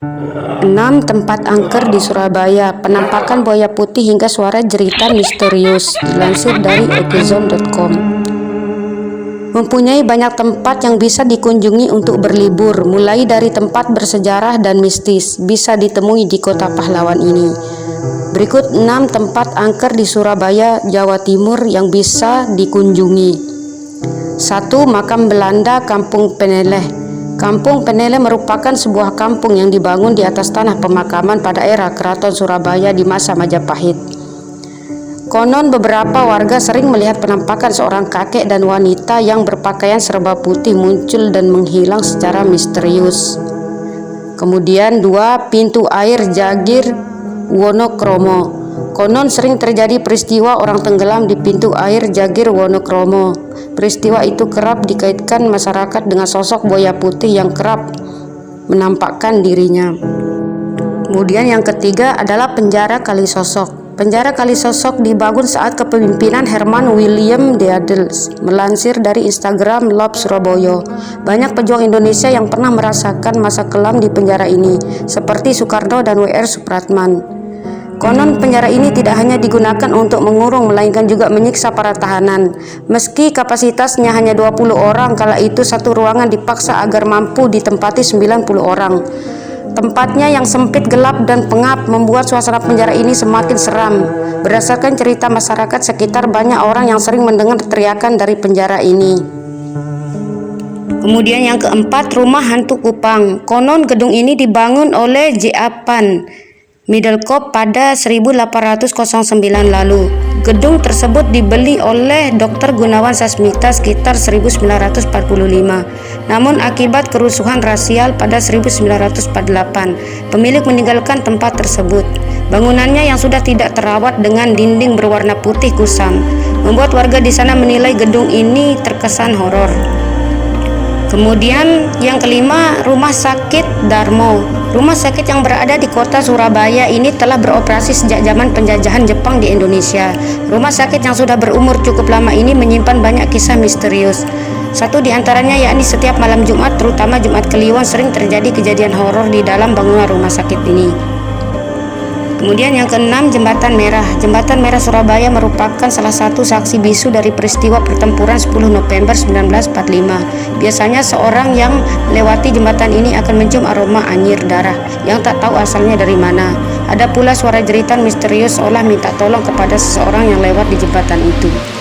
6. Tempat angker di Surabaya, penampakan buaya putih hingga suara jeritan misterius, dilansir dari okezone.com. Mempunyai banyak tempat yang bisa dikunjungi untuk berlibur, mulai dari tempat bersejarah dan mistis, bisa ditemui di kota pahlawan ini. Berikut 6 tempat angker di Surabaya, Jawa Timur yang bisa dikunjungi. 1. Makam Belanda Kampung Peneleh. Kampung Peneleh merupakan sebuah kampung yang dibangun di atas tanah pemakaman pada era Keraton Surabaya di masa Majapahit. Konon beberapa warga sering melihat penampakan seorang kakek dan wanita yang berpakaian serba putih muncul dan menghilang secara misterius. Kemudian 2. Pintu air Jagir Wonokromo. Konon sering terjadi peristiwa orang tenggelam di pintu air Jagir Wonokromo. Peristiwa itu kerap dikaitkan masyarakat dengan sosok buaya putih yang kerap menampakkan dirinya. Kemudian yang ketiga adalah penjara Kalisosok. Penjara Kalisosok dibangun saat kepemimpinan Herman William Deadels, melansir dari Instagram Love Surabaya. Banyak pejuang Indonesia yang pernah merasakan masa kelam di penjara ini, seperti Soekarno dan W.R. Supratman. Konon penjara ini tidak hanya digunakan untuk mengurung, melainkan juga menyiksa para tahanan. Meski kapasitasnya hanya 20 orang, kala itu satu ruangan dipaksa agar mampu ditempati 90 orang. Tempatnya yang sempit, gelap, dan pengap membuat suasana penjara ini semakin seram. Berdasarkan cerita masyarakat sekitar, banyak orang yang sering mendengar teriakan dari penjara ini. Kemudian yang keempat, Rumah Hantu Kupang. Konon gedung ini dibangun oleh J.A. Pan Middlecoff pada 1809 lalu. Gedung tersebut dibeli oleh Dr. Gunawan Sasmita sekitar 1945. Namun akibat kerusuhan rasial pada 1948, pemilik meninggalkan tempat tersebut. Bangunannya yang sudah tidak terawat dengan dinding berwarna putih kusam membuat warga di sana menilai gedung ini terkesan horor. Kemudian yang kelima, Rumah Sakit Darmo. Rumah sakit yang berada di kota Surabaya ini telah beroperasi sejak zaman penjajahan Jepang di Indonesia. Rumah sakit yang sudah berumur cukup lama ini menyimpan banyak kisah misterius. Satu di antaranya yakni setiap malam Jumat, terutama Jumat Kliwon, sering terjadi kejadian horor di dalam bangunan rumah sakit ini. Kemudian yang keenam, Jembatan Merah. Jembatan Merah Surabaya merupakan salah satu saksi bisu dari peristiwa pertempuran 10 November 1945. Biasanya seorang yang melewati jembatan ini akan mencium aroma anyir darah yang tak tahu asalnya dari mana. Ada pula suara jeritan misterius seolah minta tolong kepada seseorang yang lewat di jembatan itu.